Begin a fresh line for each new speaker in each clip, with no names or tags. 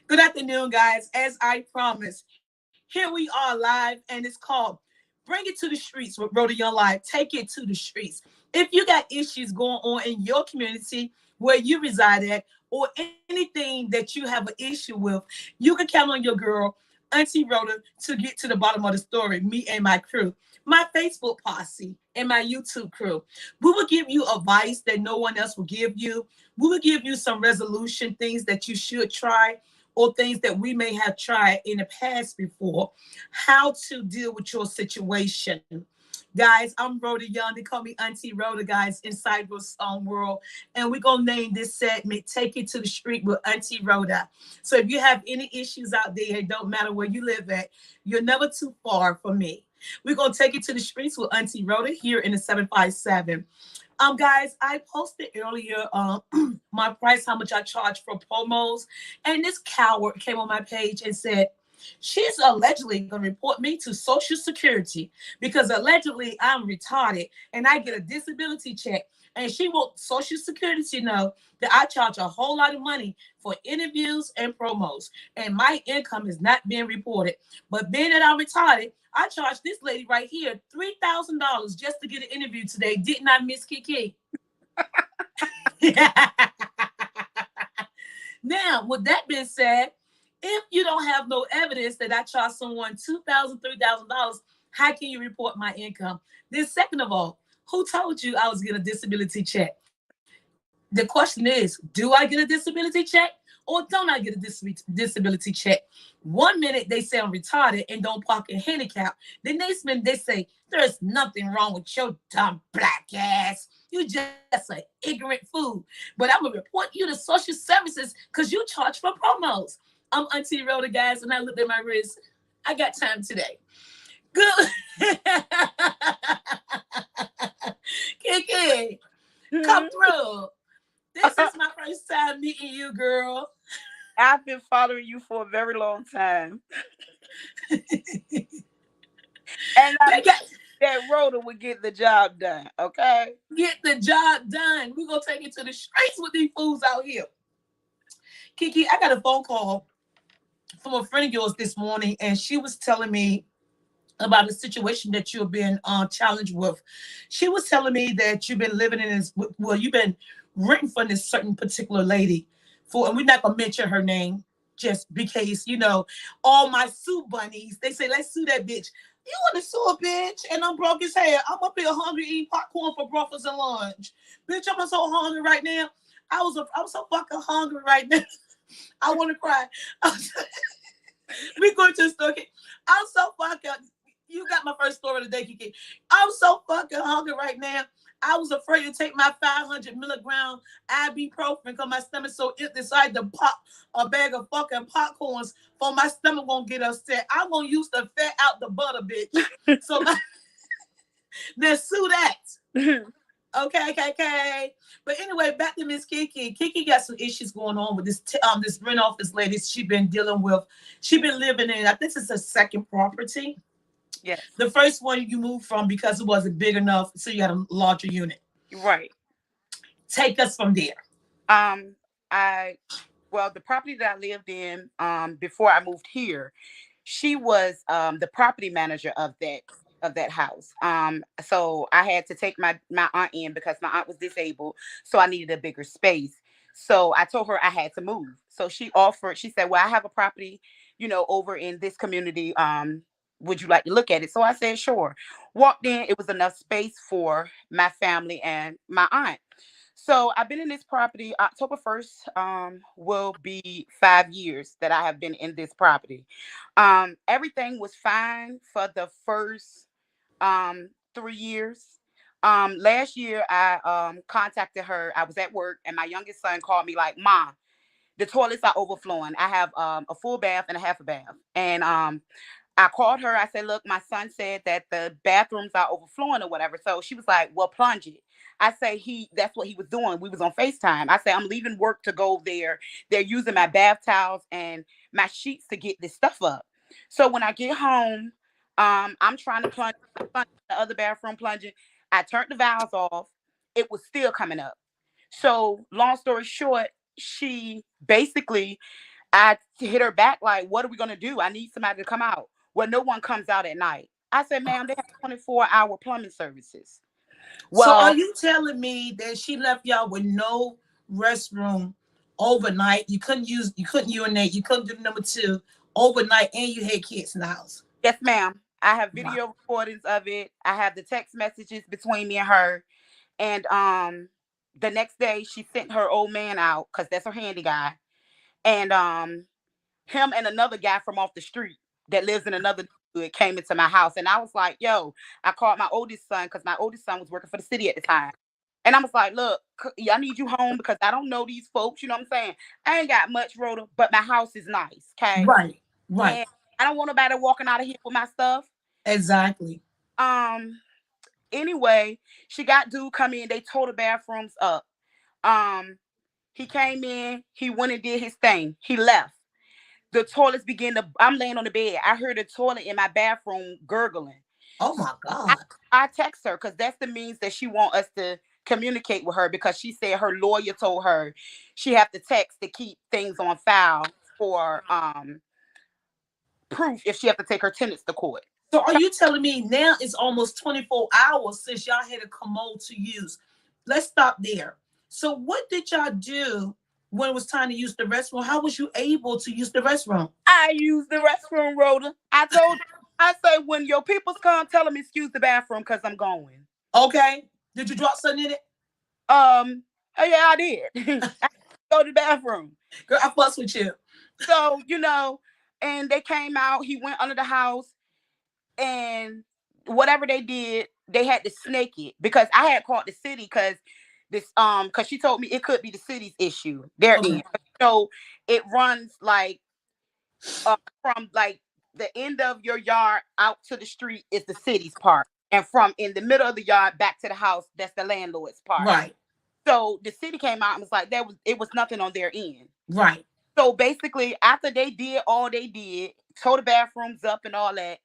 Good afternoon, guys. As I promised, here we are live, and it's called Bring It to the Streets with Rhoda Young Live. Take it to the streets. If you got issues going on in your community where you reside at, or anything that you have an issue with, you can count on your girl, Auntie Rhoda, to get to the bottom of the story, me and my crew. My Facebook posse and my YouTube crew. We will give you advice that no one else will give you. We will give you some resolution things that you should try or things that we may have tried in the past before, how to deal with your situation. Guys, I'm Rhoda Young. They call me Auntie Rhoda, guys, inside this world. And we're going to name this segment Take It to the Street with Auntie Rhoda. So if you have any issues out there, it don't matter where you live at, you're never too far from me. We're going to take it to the streets with Auntie Rhoda here in the 757. Guys, I posted earlier my price, how much I charge for promos, and this coward came on my page and said she's allegedly gonna report me to Social Security because allegedly I'm retarded and I get a disability check. And she wants Social Security to know that I charge a whole lot of money for interviews and promos, and my income is not being reported. But being that I'm retarded, I charged this lady right here $3,000 just to get an interview today. Didn't I, Miss Kiki? Now, with that being said, if you don't have no evidence that I charged someone $2,000, $3,000, how can you report my income? Then, second of all, who told you I was getting a disability check? The question is, do I get a disability check or don't I get a disability check? 1 minute they say I'm retarded and don't park in handicap. The next minute they say there's nothing wrong with your dumb black ass. You just an ignorant fool. But I'm gonna report you to social services because you charge for promos. I'm Auntie Rhoda, guys, and I looked at my wrist. I got time today. Good. Kiki, come through. This is my first time meeting you, girl.
I've been following you for a very long time. And I
They
knew
got
that Rhoda would get the job done, okay?
get the job done. We're gonna take it to the streets with these fools out here. Kiki, I got a phone call from a friend of yours this morning, and she was telling me about the situation that you've been challenged with. She was telling me that you've been living in this, well, you've been renting from this certain particular lady for, and we're not gonna mention her name just because all my sue bunnies. They say let's sue that bitch. You want to sue a bitch? And I'm broke as hell. I'm up here hungry eating popcorn for breakfast and lunch. Bitch, I'm so hungry right now. I'm so fucking hungry right now. I want to cry. We going to the store. I'm so fucking. You got my first story today, Kiki. I'm so fucking hungry right now. I was afraid to take my 500 milligram ibuprofen because my stomach's so empty. So I had to pop a bag of fucking popcorns for my stomach won't get upset. I'm gonna use the fat out the butter, bitch. So let's sue that. Okay. But anyway, back to Miss Kiki. Kiki got some issues going on with this rent office lady she been dealing with. She been living in, I think it's a second property.
Yes.
The first one you moved from because it wasn't big enough, so you had a larger unit.
Right.
Take us from there.
Um, I well, the property that I lived in before I moved here, she was the property manager of that house. So I had to take my aunt in because my aunt was disabled, so I needed a bigger space. So I told her I had to move. So she said, "Well, I have a property, over in this community. Would you like to look at it?" So I said, "Sure." Walked in, it was enough space for my family and my aunt. So I've been in this property. October 1st will be 5 years that I have been in this property. Everything was fine for the first 3 years. Last year I contacted her. I was at work and my youngest son called me like, "Mom, the toilets are overflowing. I have a full bath and a half a bath." And I called her. I said, "Look, my son said that the bathrooms are overflowing or whatever." So she was like, "Well, plunge it." I say that's what he was doing. We was on FaceTime. I say, "I'm leaving work to go there. They're using my bath towels and my sheets to get this stuff up." So when I get home, I'm trying to plunge the other bathroom plunging. I turned the valves off. It was still coming up. So long story short, she basically I hit her back like, what are we gonna do? I need somebody to come out. Well, no one comes out at night. I said, ma'am, they have 24-hour plumbing services.
So are
Well,
you telling me that she left y'all with no restroom overnight? You couldn't urinate, you couldn't do number two overnight, and you had kids in the house.
yes, ma'am. I have
Wow.
video recordings of it. I have the text messages between me and her. And the next day she sent her old man out because that's her handy guy. And him and another guy from off the street that lives in another neighborhood came into my house. And I was like, yo, I called my oldest son because my oldest son was working for the city at the time. And I was like, look, I need you home because I don't know these folks. You know what I'm saying? I ain't got much, Rhoda, but my house is nice. Okay.
Right, right.
And I don't want nobody walking out of here with my stuff.
Exactly.
Um, anyway, she got dude come in, they tore the bathrooms up. Um, he came in, he went and did his thing. He left. The toilets began to, I'm laying on the bed. I heard the toilet in my bathroom gurgling.
Oh my
I,
God.
I text her because that's the means that she want us to communicate with her because she said her lawyer told her she have to text to keep things on file for proof if she have to take her tenants to court.
So are you telling me now it's almost 24 hours since y'all had a commode to use? Let's stop there. So what did y'all do when it was time to use the restroom? How was you able to use the restroom?
I use the restroom, Rhoda. I say when your peoples come, tell them excuse the bathroom because I'm going.
Okay. Did you drop something in it?
Oh yeah, I did. I go to the bathroom.
Girl, I fuss with you.
So, and they came out, he went under the house, and whatever they did, they had to snake it because I had called the city because she told me it could be the city's issue. Their
Okay.
end. So it runs like from like the end of your yard out to the street is the city's part. And from in the middle of the yard back to the house, that's the landlord's part.
Right.
So the city came out and was like, it was nothing on their end.
Right.
So basically, after they did all they did, tore the bathrooms up and all that,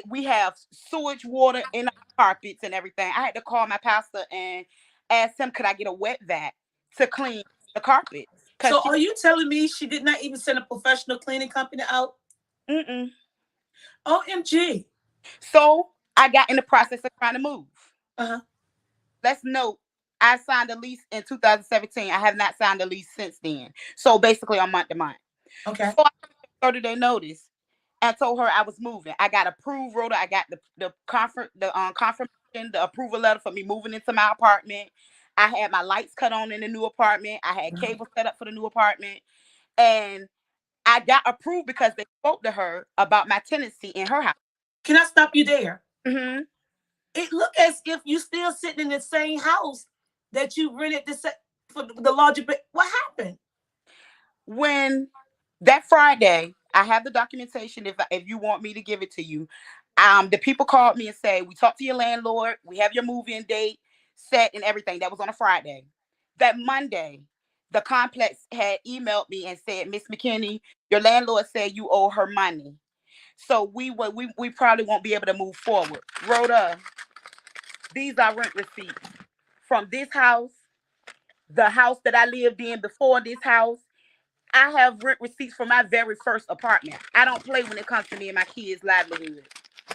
we have sewage water in our carpets and everything. I had to call my pastor and ask him, could I get a wet vac to clean the carpets?
So
Because
are you telling me she did not even send a professional cleaning company out?
mm-mm.
OMG.
So I got in the process of trying to move.
Uh-huh.
Let's note, I signed a lease in 2017. I have not signed a lease since then. So basically, I'm month to month.
Okay.
So I got a 30-day notice and told her I was moving. I got approved, Rhoda. I got the confirmation, the approval letter for me moving into my apartment. I had my lights cut on in the new apartment. I had cable set up for the new apartment. And I got approved because they spoke to her about my tenancy in her house.
Can I stop you there?
Mm-hmm.
It looked as if you still sitting in the same house that you rented for the larger. What happened?
When that Friday, I have the documentation. If you want me to give it to you, the people called me and say we talked to your landlord. We have your move-in date set and everything. That was on a Friday. That Monday, the complex had emailed me and said, Miss McKinney, your landlord said you owe her money. So we probably won't be able to move forward. Rhoda, these are rent receipts from this house, the house that I lived in before this house. I have rent receipts for my very first apartment. I don't play when it comes to me and my kids' livelihood.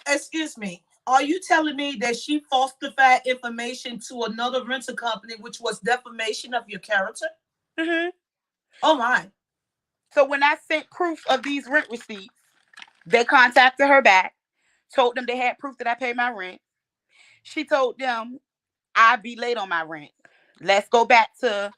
Excuse me. Are you telling me that she falsified information to another rental company, which was defamation of your character?
Mm-hmm.
Oh my.
So when I sent proof of these rent receipts, they contacted her back, told them they had proof that I paid my rent. She told them I'd be late on my rent. Let's go back to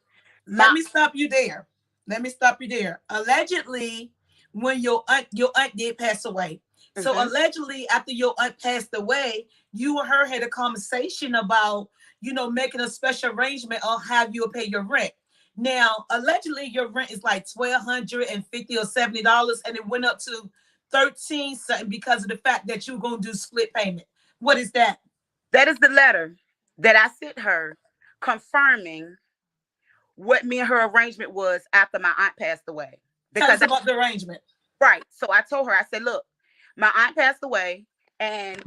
Let
my.
me stop you there. Let me stop you there. Allegedly, when your aunt did pass away. So
Mhm.
allegedly, after your aunt passed away, you and her had a conversation about, making a special arrangement on how you'll pay your rent. Now, allegedly, your rent is like $1,250 or $70, and it went up to 13 something because of the fact that you're gonna do split payment. What is that?
That is the letter that I sent her confirming what me and her arrangement was after my aunt passed away.
Tell
Because
us about the arrangement.
right. So I told her, I said, look, my aunt passed away, and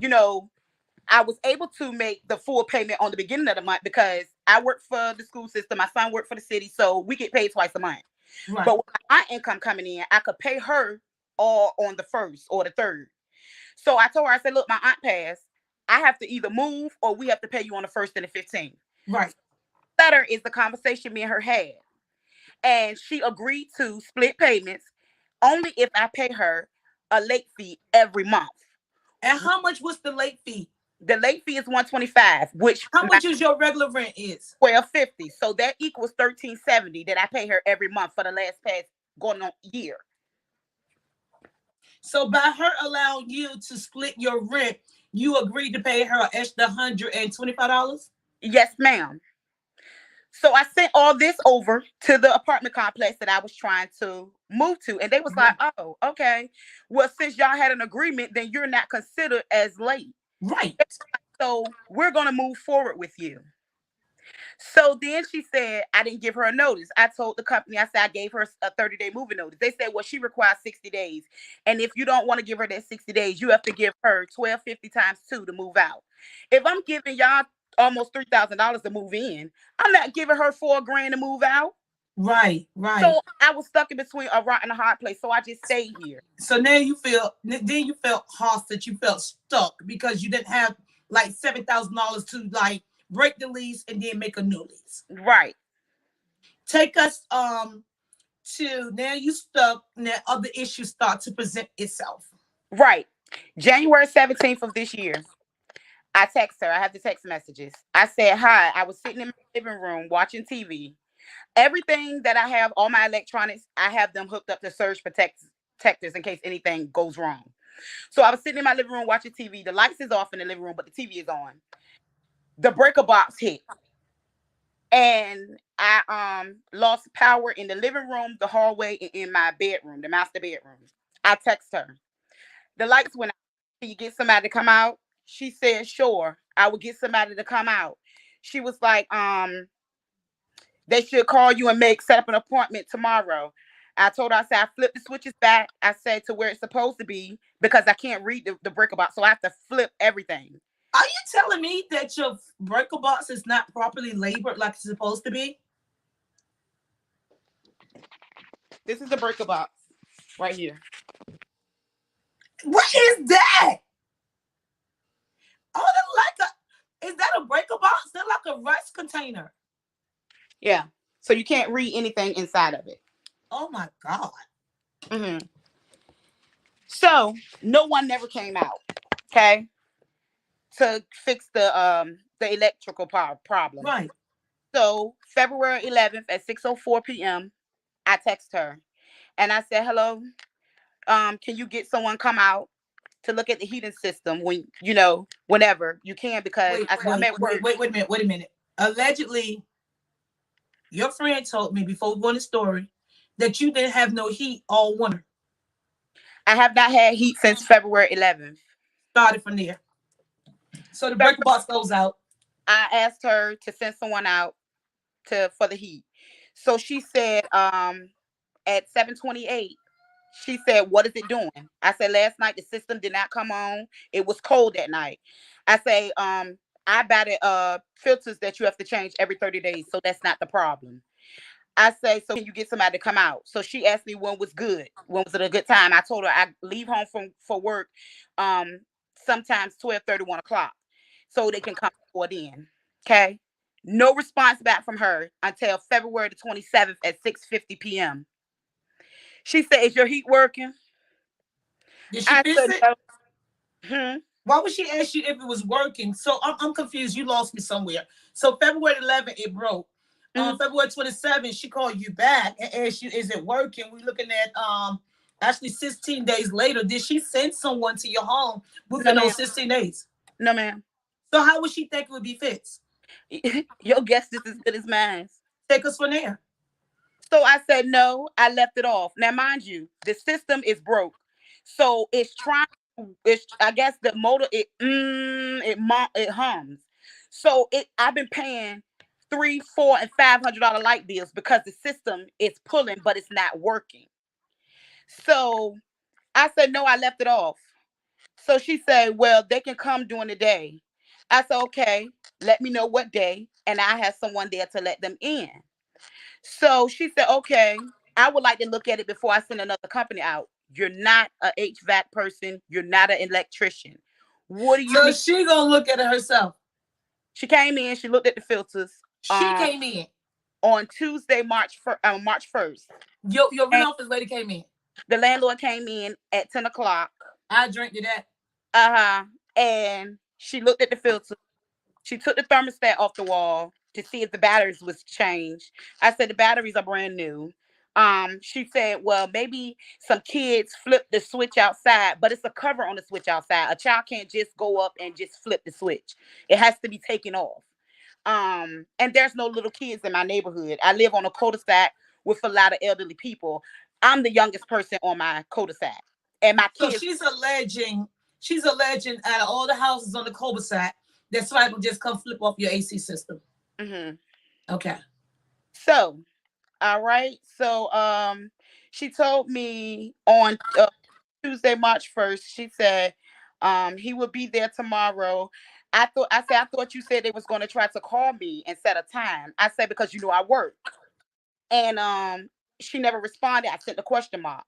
I was able to make the full payment on the beginning of the month because I work for the school system. My son worked for the city, so we get paid twice a month.
Right.
But with my income coming in, I could pay her all on the first or the third. So I told her, I said, look, my aunt passed. I have to either move or we have to pay you on the first and the 15th.
Right.
Letter is the conversation me and her had. And she agreed to split payments only if I pay her a late fee every month.
And how much was the late fee?
The late fee is 125, which
How
my
much is your regular rent is?
1250. So that equals 1370 that I pay her every month for the last past going on year.
So by her allowing you to split your rent, you agreed to pay her an extra $125?
Yes, ma'am. So I sent all this over to the apartment complex that I was trying to move to. And they was like, oh, okay. Well, since y'all had an agreement, then you're not considered as late.
Right.
So we're going to move forward with you. So then she said, I didn't give her a notice. I told the company, I said, I gave her a 30-day moving notice. They said, well, she requires 60 days. And if you don't want to give her that 60 days, you have to give her 1250 times 2 to move out. If I'm giving y'all almost $3,000 to move in, I'm not giving her $4,000 to move out.
Right. Right.
So I was stuck in between a rock and a hard place. So I just stayed here.
So now you felt hostage, you felt stuck because you didn't have like $7,000 to like break the lease and then make a new lease.
Right.
Take us to now you stuck, now other issues start to present itself.
Right. January 17th of this year, I text her. I have the text messages. I said, hi. I was sitting in my living room watching TV. Everything that I have, all my electronics, I have them hooked up to surge protectors in case anything goes wrong. So I was sitting in my living room watching TV. The lights is off in the living room, but the TV is on. The breaker box hit. And I lost power in the living room, the hallway, and in my bedroom, the master bedroom. I text her. The lights went out. Can you get somebody to come out? She said, sure. I would get somebody to come out. She was like, they should call you and set up an appointment tomorrow. I told her, I said, I flipped the switches back. I said to where it's supposed to be because I can't read the breaker box. So I have to flip everything.
Are you telling me that your breaker box is not properly labored like it's supposed to be?
This is the breaker box right here.
What is that? Oh, is that a breaker box? They're like a rice container.
Yeah. So you can't read anything inside of it.
Oh my God.
Mm-hmm. So no one never came out, okay, to fix the electrical problem.
Right.
So February 11th at 6:04 p.m., I text her and I said, hello, can you get someone come out to look at the heating system whenever you can, because I'm at work.
Wait a minute. Allegedly, your friend told me before we go on the story that you didn't have no heat all winter.
I have not had heat since February 11th.
Started from there. So the breaker box goes out.
I asked her to send someone out for the heat. So she said, at 7:28, she said, what is it doing? I said, last night the system did not come on. It was cold that night. I say, I bought filters that you have to change every 30 days. So that's not the problem. I say, so can you get somebody to come out? So she asked me when was good. When was it a good time? I told her I leave home for work sometimes 12:30, 1 o'clock. So they can come before then. Okay. No response back from her until February the 27th at 6:50 p.m. She said, is your heat working?
Did she fix it?
No. Hmm.
Why would she ask you if it was working? So I'm confused. You lost me somewhere. So February 11th, it broke. February 27th, she called you back and asked you, is it working? We're looking at actually 16 days later. Did she send someone to your home within those 16 days?
No, ma'am.
So how would she think it would be fixed?
Your guess is as good as mine.
Take us from there.
So I said, no, I left it off. Now, mind you, the system is broke. So I guess the motor, it hums. So I've been paying $300, $400, and $500 light bills because the system is pulling, but it's not working. So I said, no, I left it off. So she said, well, they can come during the day. I said, okay, let me know what day. And I have someone there to let them in. So she said, okay. I would like to look at it before I send another company out. You're not a HVAC person. You're not an electrician. What do you
So
need?
she gonna look at it herself.
She came in. She looked at the filters.
She
Um,
came in.
on Tuesday, March 1st,
Your rent
and
office lady came in.
the landlord came in at 10 o'clock.
I drank to that.
And she looked at the filter. She took the thermostat off the wall to see if the batteries was changed. I said the batteries are brand new. She said, well, maybe some kids flipped the switch outside, but it's a cover on the switch outside. A child can't just go up and just flip the switch. It has to be taken off. And there's no little kids in my neighborhood. I live on a cul-de-sac with a lot of elderly people. I'm the youngest person on my cul-de-sac. And my
So
kids.
she's alleging out of all the houses on the cul-de-sac that somebody will just come flip off your AC system.
Mhm.
Okay.
So, all right. So, she told me on Tuesday, March 1st, she said, he will be there tomorrow. I thought you said they was going to try to call me and set a time. I said, because I work. And she never responded. I sent the question mark.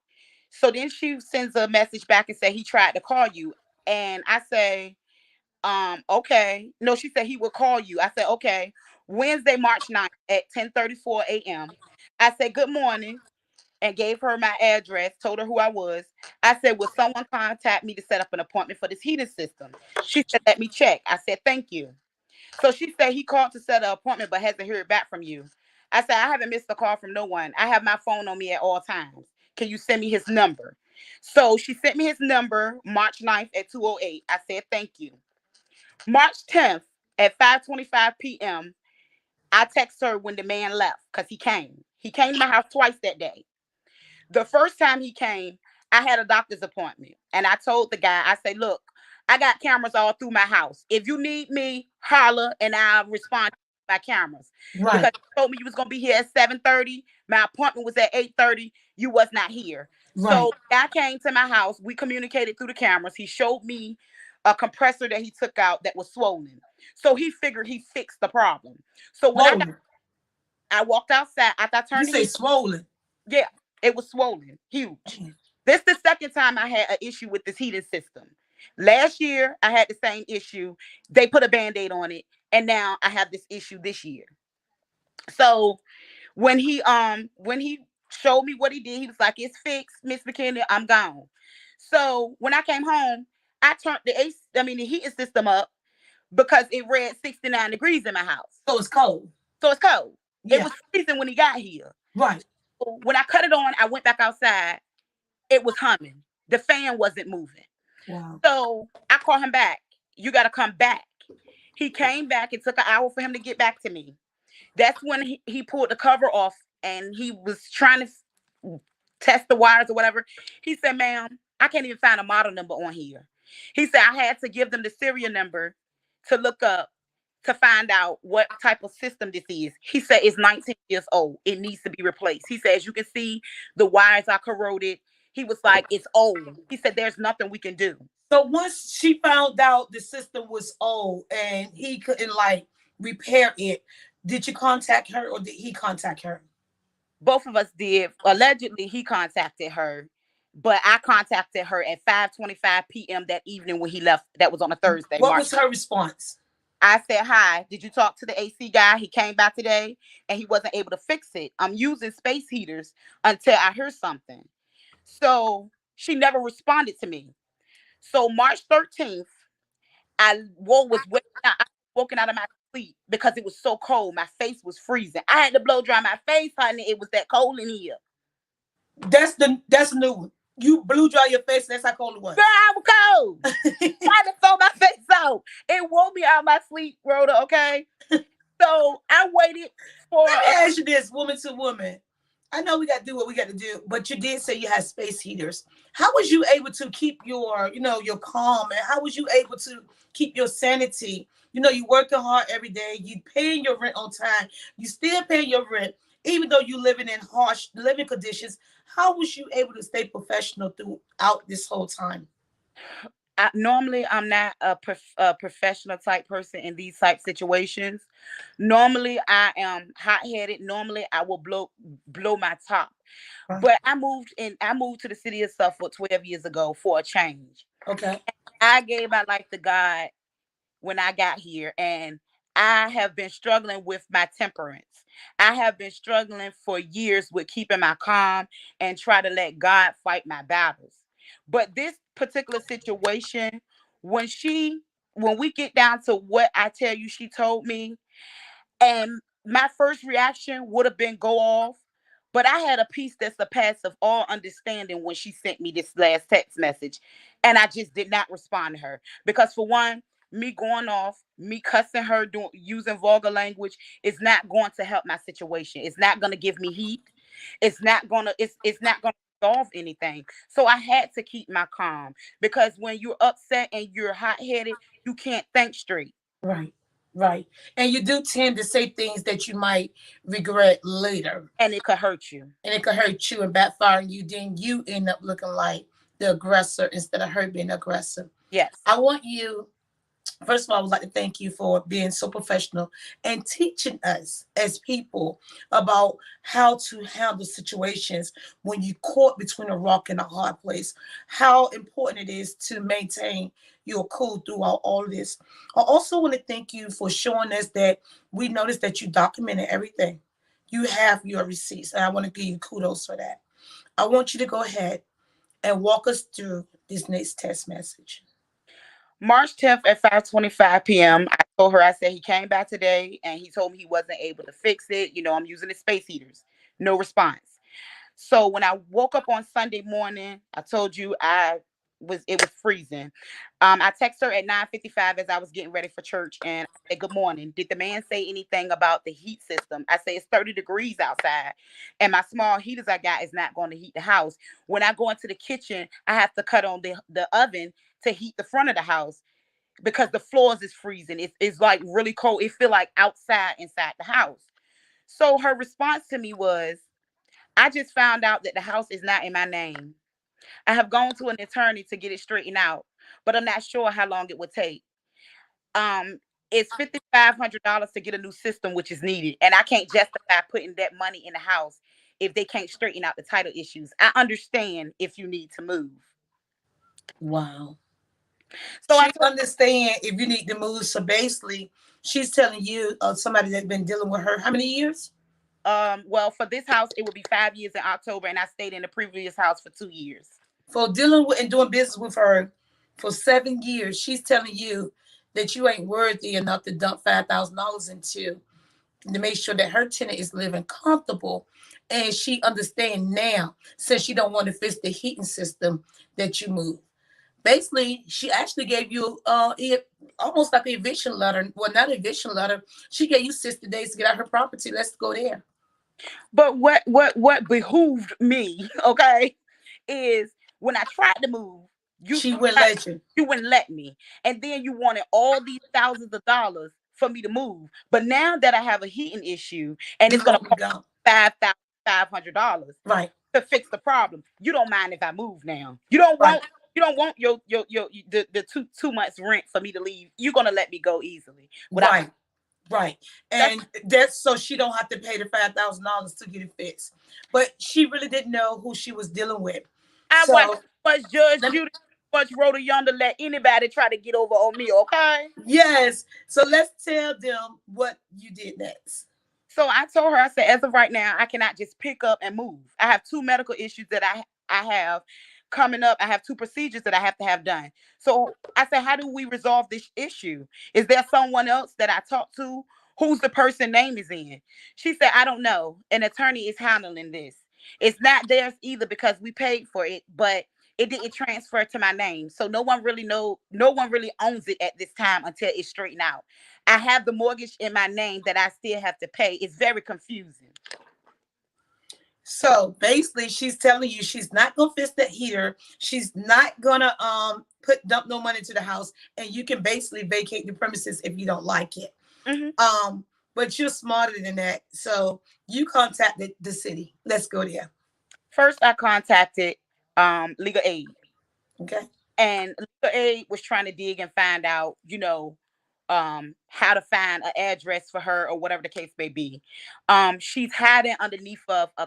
So then she sends a message back and said he tried to call you. And I say, okay. No, she said he would call you. I said, okay. Wednesday, March 9th at 10:34 a.m. I said, good morning, and gave her my address, told her who I was. I said, will someone contact me to set up an appointment for this heating system? She said, let me check. I said, thank you. So she said he called to set an appointment but hasn't heard back from you. I said, I haven't missed a call from no one. I have my phone on me at all times. Can you send me his number? So she sent me his number March 9th at 2:08. I said, thank you. March 10th at 5:25 p.m., I text her when the man left because he came. He came to my house twice that day. The first time he came, I had a doctor's appointment. And I told the guy, I say, look, I got cameras all through my house. If you need me, holler and I'll respond to my cameras.
Right.
Because you told me you was gonna be here at 7:30. My appointment was at 8:30. You was not here.
Right.
So the guy came to my house. We communicated through the cameras. He showed me a compressor that he took out that was swollen. So he figured he fixed the problem. So when
Swollen.
I walked outside after I
You
turned the
say
heat,
swollen.
yeah, it was swollen, huge. This is the second time I had an issue with this heating system. Last year, I had the same issue. They put a band-aid on it, and now I have this issue this year. So when he showed me what he did, he was like, "It's fixed, Miss McKinney. I'm gone." So when I came home, I turned the heating system up because it read 69 degrees in my house.
So it's cold.
So it's cold. It
Yeah.
was freezing when he got here.
Right.
So when I cut it on, I went back outside. It was humming. The fan wasn't moving.
Wow.
So I called him back. You got to come back. He came back. It took an hour for him to get back to me. That's when he pulled the cover off and he was trying to test the wires or whatever. He said, ma'am, I can't even find a model number on here. He said, I had to give them the serial number to look up to find out what type of system this is. He said, it's 19 years old. It needs to be replaced. He said, as you can see, the wires are corroded. He was like, it's old. He said, there's nothing we can do.
So once she found out the system was old and he couldn't like repair it, did you contact her or did he contact her?
Both of us did. Allegedly, he contacted her, but I contacted her at 5:25 p.m. that evening when he left. That was on a Thursday.
What was her response?
I said, hi, did you talk to the AC guy? He came back today and he wasn't able to fix it. I'm using space heaters until I hear something. So she never responded to me. So March 13th, I was woken out of my sleep because it was so cold. My face was freezing. I had to blow dry my face, honey. It was that cold in here.
That's a new one. You blew dry your face. That's how cold it was.
Girl, I was cold. Trying to throw my face out. It woke me out of my sleep, Rhoda. Okay. So I waited for.
Let me ask you this, woman to woman. I know we got to do what we got to do, but you did say you had space heaters. How was you able to keep your calm, and how was you able to keep your sanity? You working hard every day. You paying your rent on time. You still paying your rent, even though you living in harsh living conditions. How was you able to stay professional throughout this whole time?
Normally, I'm not a professional type person in these type situations. Normally, I am hot headed. Normally, I will blow my top.
Right.
But I moved to the city of Suffolk 12 years ago for a change.
Okay.
I gave my life to God when I got here, and I have been struggling with my temperance. I have been struggling for years with keeping my calm and try to let God fight my battles. But this particular situation, when she when we get down to what I tell you she told me, and my first reaction would have been go off. But I had a peace that surpasses all understanding when she sent me this last text message. And I just did not respond to her. Because for one, me going off, me cussing her, doing using vulgar language is not going to help my situation. It's not gonna give me heat. It's not gonna solve anything. So I had to keep my calm because when you're upset and you're hot headed, you can't think straight.
Right. Right. And you do tend to say things that you might regret later.
And it could hurt you.
And it could hurt you and backfire on you. Then you end up looking like the aggressor instead of her being aggressive.
Yes.
I want you, first of all, I would like to thank you for being so professional and teaching us as people about how to handle situations when you're caught between a rock and a hard place. How important it is to maintain your cool throughout all of this. I also want to thank you for showing us that we noticed that you documented everything. You have your receipts, and I want to give you kudos for that. I want you to go ahead and walk us through this next test message.
March 10th at 5:25 p.m. I told her, I said he came back today and he told me he wasn't able to fix it. I'm using the space heaters. No response. So when I woke up on Sunday morning, I told you it was freezing. I texted her at 9:55 as I was getting ready for church, and I said, "Good morning. Did the man say anything about the heat system?" I say it's 30 degrees outside, and my small heaters I got is not going to heat the house. When I go into the kitchen, I have to cut on the oven to heat the front of the house because the floors is freezing. It's like really cold. It feel like outside inside the house. So her response to me was, I just found out that the house is not in my name. I have gone to an attorney to get it straightened out, but I'm not sure how long it would take. Um, it's $5,500 to get a new system, which is needed, and I can't justify putting that money in the house if they can't straighten out the title issues. I understand if you need to move.
Wow.
So I
She
told
understand if you need to move. So basically, she's telling you, somebody that's been dealing with her how many years?
well, for this house, it would be 5 years in October, and I stayed in the previous house for 2 years.
For dealing with and doing business with her for 7 years, she's telling you that you ain't worthy enough to dump $5,000 into to make sure that her tenant is living comfortable. And she understand now, since she don't want to fix the heating system, that you move. Basically, she actually gave you almost like an eviction letter. Well, not an eviction letter. She gave you 60 days to get out her property. Let's go there.
But what behooved me, okay, is when I tried to move, you
She wouldn't
tried,
let you.
you wouldn't let me, and then you wanted all these thousands of dollars for me to move. But now that I have a heating issue and
You
it's gonna
won't be
cost
gone.
$5,500
Right,
to fix the problem, you don't mind if I move now.
right,
You don't want the 2 months rent for me to leave. You're gonna let me go easily without.
right, right.
That's
And that's so she don't have to pay the $5,000 to get it fixed. But she really didn't know who she was dealing with.
I watch
So
much Judge
let me,
Judy, much Rhoda Yonder let anybody try to get over on me, okay?
yes. So let's tell them what you did next.
So I told her, I said, as of right now, I cannot just pick up and move. I have two medical issues that I have coming up. I have two procedures that I have to have done. So I said, how do we resolve this issue? Is there someone else that I talk to who's the person name is in? She said, I don't know. An attorney is handling this. It's not theirs either because we paid for it, but it didn't transfer to my name. So no one really owns it at this time until it's straightened out. I have the mortgage in my name that I still have to pay. It's very confusing.
So basically, she's telling you she's not gonna fix that heater. She's not gonna put dump no money into the house, and you can basically vacate the premises if you don't like it.
Hmm.
But you're smarter than that. So you contacted the city. Let's go there.
First, I contacted legal aid,
Okay.
and legal aid was trying to dig and find out, how to find an address for her or whatever the case may be. She's hiding underneath of a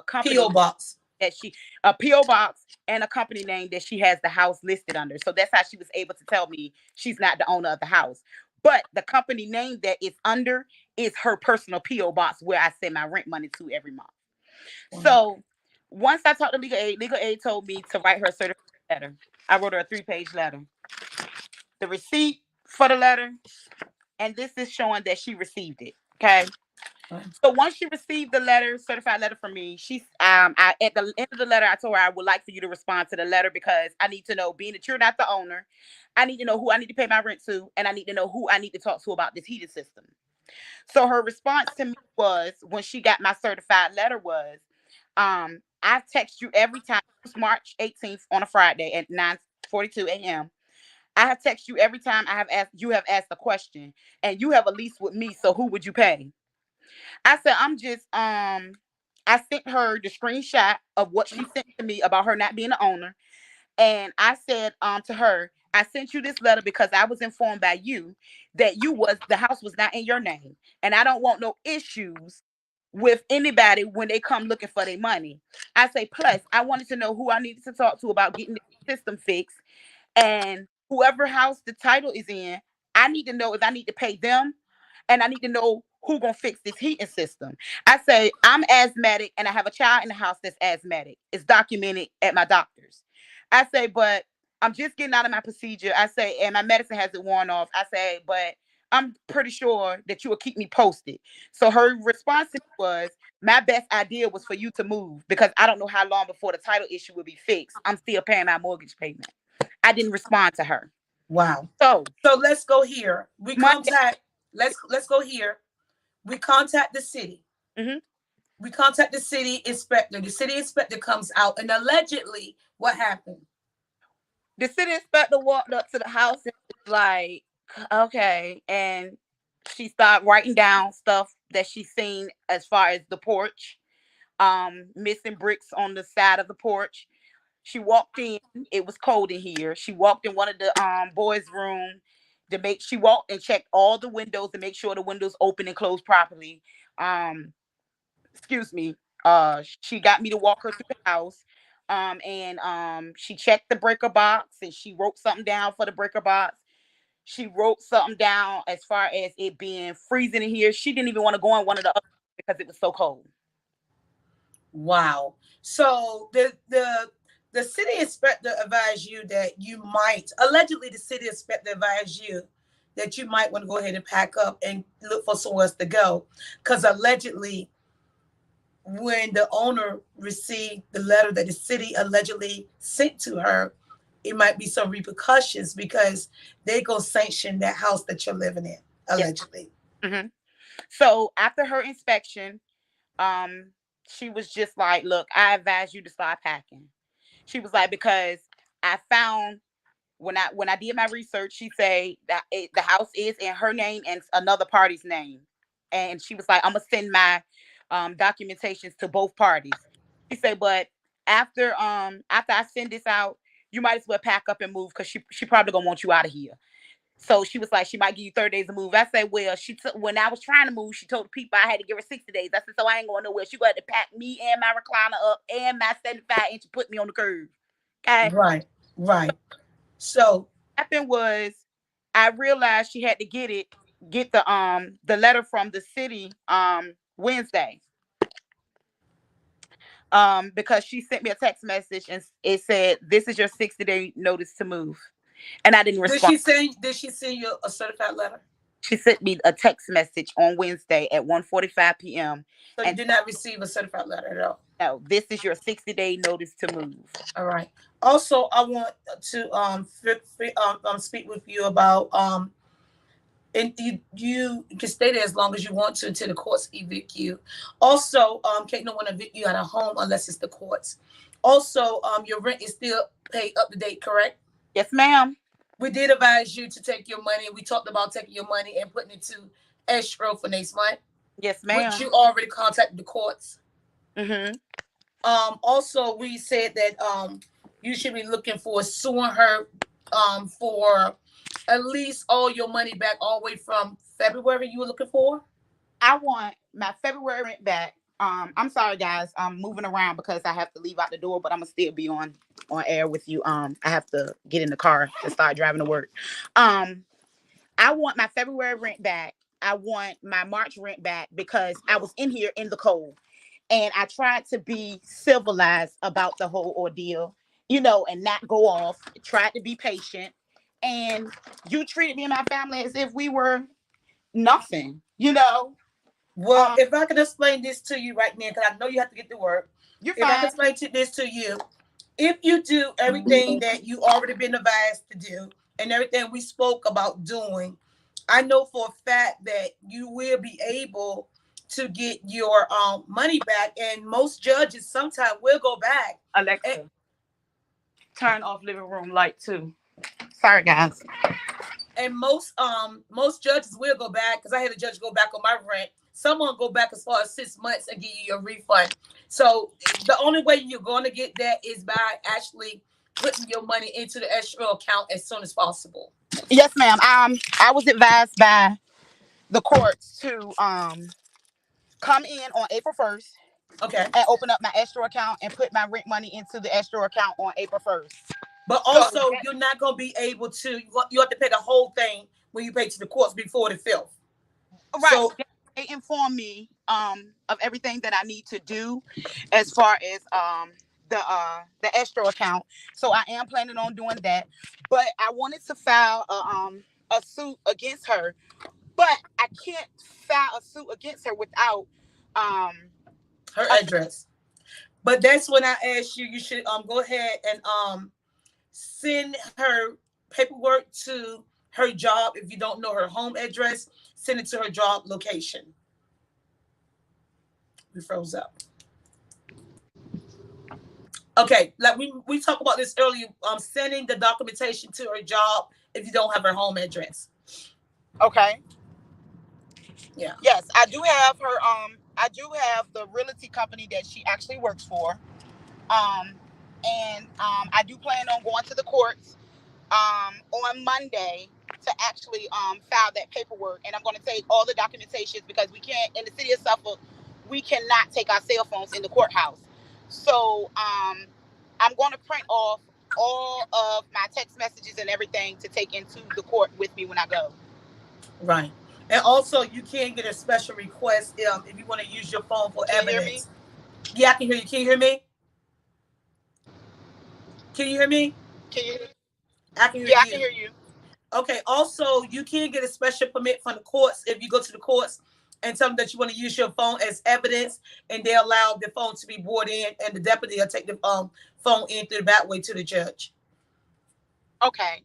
company
P.O. box.
that she a PO box and a company name that she has the house listed under. So that's how she was able to tell me she's not the owner of the house. But the company name that it's under is her personal PO box where I send my rent money to every month. So once I talked to legal aid told me to write her a certified letter. I wrote her a 3-page letter. The receipt for the letter, and this is showing that she received it. Okay. So once she received the letter, certified letter from me, she's at the end of the letter, I told her I would like for you to respond to the letter because I need to know, being that you're not the owner, I need to know who I need to pay my rent to, and I need to know who I need to talk to about this heating system. So her response to me was, when she got my certified letter, was, I text you every time. It was March 18th on a Friday at 9:42 a.m. I have texted you every time you have asked a question, and you have a lease with me. So who would you pay? I said, I sent her the screenshot of what she sent to me about her not being the owner. And I said, to her, I sent you this letter because I was informed by you that the house was not in your name. And I don't want no issues with anybody when they come looking for their money. I say, plus, I wanted to know who I needed to talk to about getting the system fixed. And whoever house the title is in, I need to know if I need to pay them, and I need to know who gonna fix this heating system. I say, I'm asthmatic and I have a child in the house that's asthmatic. It's documented at my doctor's. I say, but I'm just getting out of my procedure. I say, and my medicine hasn't worn off. I say, but I'm pretty sure that you will keep me posted. So her response to me was, my best idea was for you to move because I don't know how long before the title issue will be fixed. I'm still paying my mortgage payment. I didn't respond to her.
Wow.
So
Let's go here.
Monday.
Let's go here. We contact the city.
Mhm.
We contact the city inspector. The city inspector comes out, and allegedly, what happened?
The city inspector walked up to the house and was like, okay. And she started writing down stuff that she's seen as far as the porch, missing bricks on the side of the porch. She walked in, it was cold in here. She walked in one of the boys' room she walked and checked all the windows to make sure the windows open and closed properly. Um, excuse me. She got me to walk her through the house. And she checked the breaker box and she wrote something down for the breaker box. She wrote something down as far as it being freezing in here. She didn't even want to go in one of the other because it was so cold.
Wow. So the city inspector advised you that you might, allegedly the city inspector advised you that you might want to go ahead and pack up and look for somewhere else to go. Because allegedly, when the owner received the letter that the city allegedly sent to her, it might be some repercussions because they go sanction that house that you're living in,
Yes.
allegedly.
Mm-hmm. So after her inspection, um, she was just like, look, I advise you to start packing. She was like, because I found when I did my research, she said that the house is in her name and another party's name, and she was like, "I'm gonna send my documentations to both parties." She said, "But after I send this out, you might as well pack up and move because she probably gonna want you out of here." So she was like, she might give you 30 days to move. I said, well, she took when I was trying to move, she told the people I had to give her 60 days. I said, so I ain't going nowhere. She got to pack me and my recliner up and my 75-inch and put me on the curb. Okay.
Right, right. So
What happened was I realized she had to get the letter from the city Wednesday. Because she sent me a text message and it said, this is your 60-day notice to move. And I didn't respond.
did she send you a certified letter?
She sent me a text message on Wednesday at 1:45 p.m.
So you did not receive a certified letter at all?
No, this is your 60-day notice to move.
All right. Also, I want to speak with you about and you can stay there as long as you want to until the courts evict you. Also, can't no one evict you out of home unless it's the courts. Also, your rent is still paid up to date, correct?
Yes, ma'am.
We did advise you to take your money. We talked about taking your money and putting it to escrow for next month.
Yes, ma'am.
Which you already contacted the courts.
Mm-hmm.
Also, we said that you should be looking for suing her for at least all your money back all the way from February you were looking for?
I want my February rent back. I'm sorry guys, I'm moving around because I have to leave out the door, but I'm gonna still be on air with you. I have to get in the car to start driving to work. Um, I want my February rent back. I want my March rent back because I was in here in the cold and I tried to be civilized about the whole ordeal, and not go off. Tried to be patient, and you treated me and my family as if we were nothing.
Well,
Um,
if I can explain this to you right now, because I know you have to get to work.
you're
If I can
fine.
explain this to you, if you do everything that you already been advised to do and everything we spoke about doing, I know for a fact that you will be able to get your money back. And most judges sometimes will go back. And,
Alexa, turn off living room light too. Sorry, guys.
and most judges will go back because I had a judge go back on my rent. Someone go back as far as 6 months and give you your refund. So the only way you're going to get that is by actually putting your money into the escrow account as soon as possible.
Yes, ma'am. I was advised by the courts to come in on April 1st
Okay.
and open up my escrow account and put my rent money into the escrow account on April 1st.
But
So
also, you're not going to be able to, you have to pay the whole thing when you pay to the courts before the 5th.
right,
So,
they inform me of everything that I need to do as far as the escrow account. So I am planning on doing that. But I wanted to file a suit against her, but I can't file a suit against her without um
her
a,
address. But that's when I asked you, you should go ahead and send her paperwork to her job. If you don't know her home address, send it to her job location. We froze up. Okay, like we talked about this earlier. Sending the documentation to her job if you don't have her home address.
okay.
Yeah.
Yes, I do have her. I do have the realty company that she actually works for. Um, and I do plan on going to the courts on Monday to actually file that paperwork. And I'm going to take all the documentations because we can't in the city of Suffolk. We cannot take our cell phones in the courthouse. So I'm going to print off all of my text messages and everything to take into the court with me when I go.
Right. And also, you can get a special request if you want to use your phone for
Can you hear me?
evidence. Yeah, I can hear you. Can you hear me? Can you hear me?
Can you?
I can hear
Yeah, I can
you.
hear you.
Okay. Also, you can get a special permit from the courts if you go to the courts and tell them that you want to use your phone as evidence, and they allow the phone to be brought in, and the deputy will take the phone in through the back way to the judge.
Okay.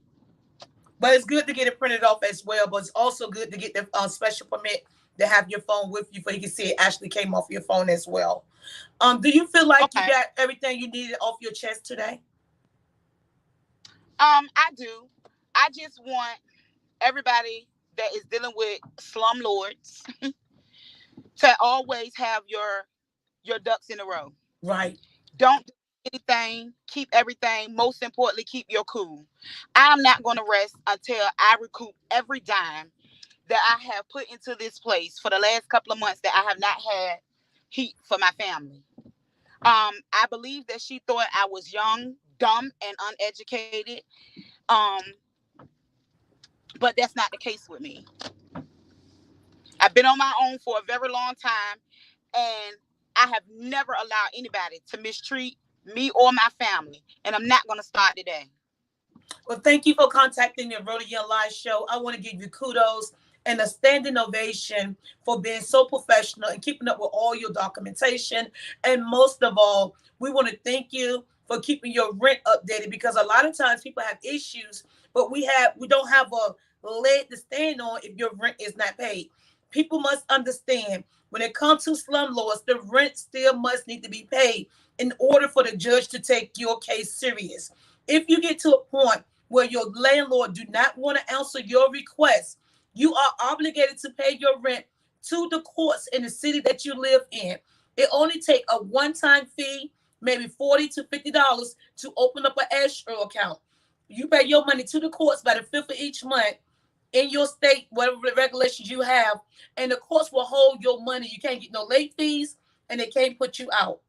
But it's good to get it printed off as well. But it's also good to get the special permit to have your phone with you, so you can see it actually came off your phone as well. Do you feel like you
Okay.
got everything you needed off your chest today?
I do. I just want everybody that is dealing with slum lords to always have your ducks in a row.
Right.
Don't do anything. Keep everything. Most importantly, keep your cool. I'm not going to rest until I recoup every dime that I have put into this place for the last couple of months that I have not had heat for my family. I believe that she thought I was young, dumb, and uneducated. Um, but that's not the case with me. I've been on my own for a very long time, and I have never allowed anybody to mistreat me or my family, and I'm not going to start today.
Well, thank you for contacting the Rhode Young Live show. I want to give you kudos and a standing ovation for being so professional and keeping up with all your documentation. And most of all, we want to thank you for keeping your rent updated, because a lot of times people have issues, but we don't have a leg to stand on if your rent is not paid. People must understand when it comes to slumlords, the rent still must need to be paid in order for the judge to take your case serious. If you get to a point where your landlord do not want to answer your request, you are obligated to pay your rent to the courts in the city that you live in. It only take a one-time fee, maybe $40 to $50, to open up an escrow account. You pay your money to the courts by the 5th of each month in your state, whatever the regulations you have, and the courts will hold your money. You can't get no late fees, and they can't put you out.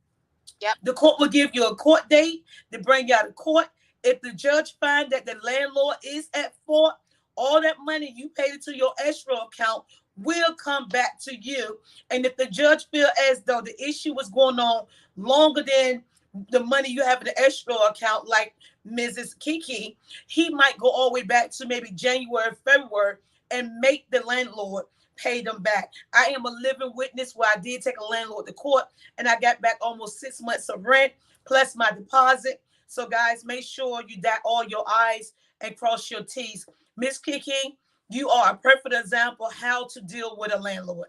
Yep.
The court will give you a court date to bring you out of court. If the judge finds that the landlord is at fault, all that money you paid into your escrow account will come back to you. And if the judge feel as though the issue was going on longer than the money you have in the escrow account, like Mrs. Kiki, he might go all the way back to maybe January, February, and make the landlord pay them back. I am a living witness where I did take a landlord to court and I got back almost 6 months of rent plus my deposit. So guys, make sure you dot all your I's and cross your T's. Miss Kiki, you are a perfect example how to deal with a landlord.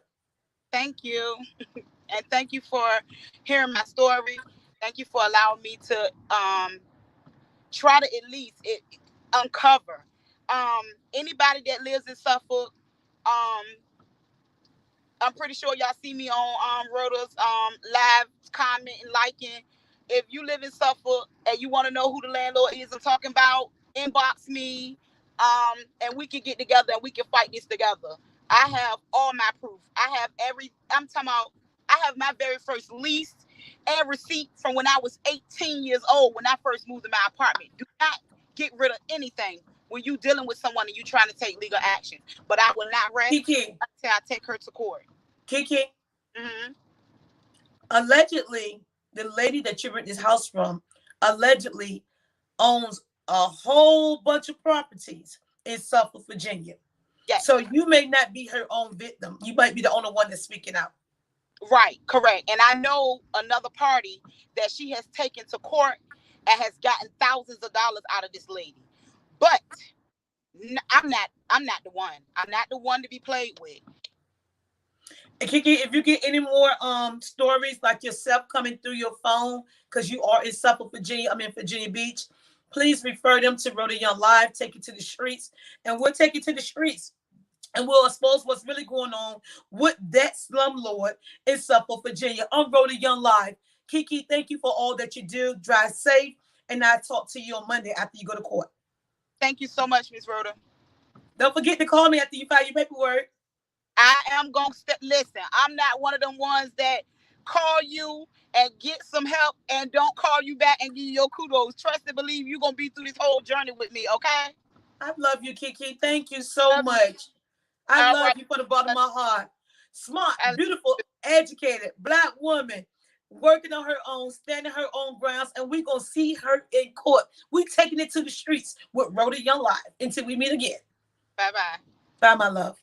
Thank you. And thank you for hearing my story. Thank you for allowing me to try to at least uncover anybody that lives in Suffolk. I'm pretty sure y'all see me on Rhoda's live commenting, liking. If you live in Suffolk and you want to know who the landlord is I'm talking about, inbox me, and we can get together and we can fight this together. I have all my proof. I'm talking about, I have my very first lease and receipt from when I was 18 years old when I first moved to my apartment. Do not get rid of anything when you dealing with someone and you trying to take legal action. But I will not rest
Kiki,
until I take her to court.
Kiki,
Mm-hmm.
allegedly, the lady that you rent this house from allegedly owns a whole bunch of properties in Suffolk, Virginia.
Yes.
So you may not be her own victim. You might be the only one that's speaking out.
Right, correct. And I know another party that she has taken to court and has gotten thousands of dollars out of this lady. But I'm not the one. I'm not the one to be played with.
And Kiki, if you get any more stories like yourself coming through your phone, because you are in Suffolk, Virginia, I'm in Virginia Beach, please refer them to Rhoda Young Live, take it to the streets, and we'll take it to the streets. And we'll expose what's really going on with that slumlord in Suffolk, Virginia. I'm Rhoda Young Live. Kiki, thank you for all that you do. Drive safe, and I'll talk to you on Monday after you go to court.
Thank you so much, Miss Rhoda.
Don't forget to call me after you file your paperwork.
I am going to listen. I'm not one of them ones that call you and get some help and don't call you back and give you your kudos. Trust and believe you're going to be through this whole journey with me, okay?
I love you, Kiki. Thank you so
Love you.
much. I
All
love
right.
you from the bottom of my heart. Smart,
I
beautiful, educated, Black woman, working on her own, standing her own grounds, and we're going to see her in court. We're taking it to the streets with Rhoda Young Live until we meet again.
Bye-bye.
Bye, my love.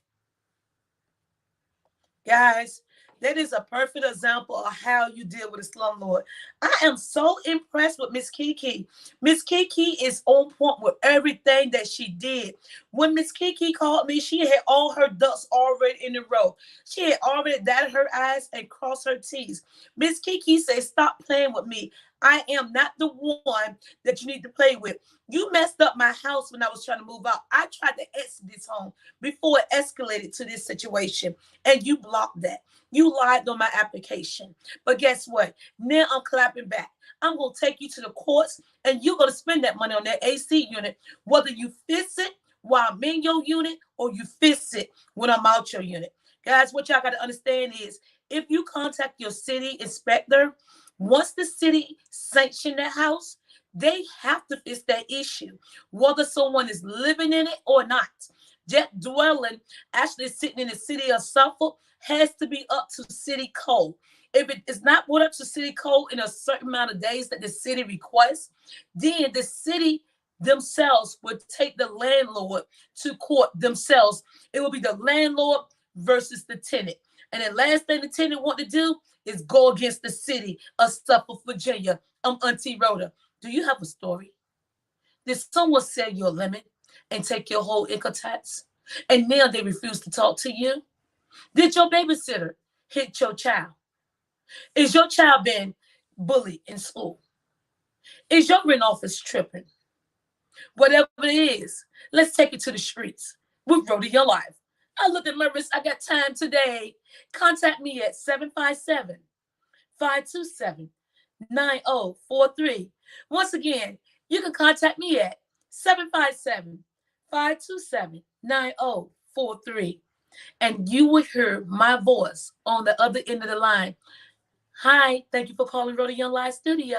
Guys, that is a perfect example of how you deal with a slumlord. I am so impressed with Miss Kiki. Miss Kiki is on point with everything that she did. When Miss Kiki called me, she had all her ducks already in a row. She had already dotted her I's and crossed her T's. Miss Kiki said, stop playing with me. I am not the one that you need to play with. You messed up my house when I was trying to move out. I tried to exit this home before it escalated to this situation, and you blocked that. You lied on my application. But guess what? Now I'm clapping back. I'm going to take you to the courts, and you're going to spend that money on that AC unit, whether you fix it while I'm in your unit or you fix it when I'm out your unit. Guys, what y'all got to understand is if you contact your city inspector, once the city sanction that house, they have to fix that issue, whether someone is living in it or not. That dwelling actually sitting in the city of Suffolk has to be up to city code. If it is not put up to city code in a certain amount of days that the city requests, then the city themselves would take the landlord to court themselves. It will be the landlord versus the tenant. And the last thing the tenant want to do is go against the city of Suffolk, Virginia. I'm Auntie Rhoda. Do you have a story? Did someone sell your lemon and take your whole income tax? And now they refuse to talk to you? Did your babysitter hit your child? Is your child being bullied in school? Is your rent office tripping? Whatever it is, let's take it to the streets with Rhoda Your Life. I looked at my wrist. I got time today. Contact me at 757-527-9043. Once again, you can contact me at 757-527-9043. And you will hear my voice on the other end of the line. Hi, thank you for calling Rhoda Young Live Studio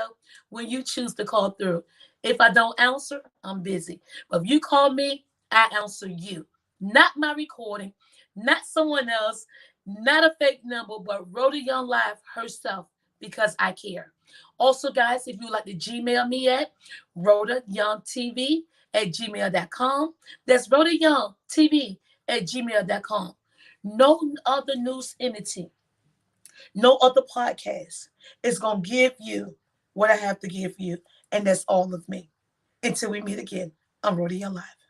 when you choose to call through. If I don't answer, I'm busy. But if you call me, I answer you. Not my recording, not someone else, not a fake number, but Rhoda Young Live herself because I care. Also, guys, if you would like to Gmail me at RhodaYoungTV@gmail.com. That's RhodaYoungTV@gmail.com. No other news entity, no other podcast is going to give you what I have to give you. And that's all of me. Until we meet again, I'm Rhoda Young Live.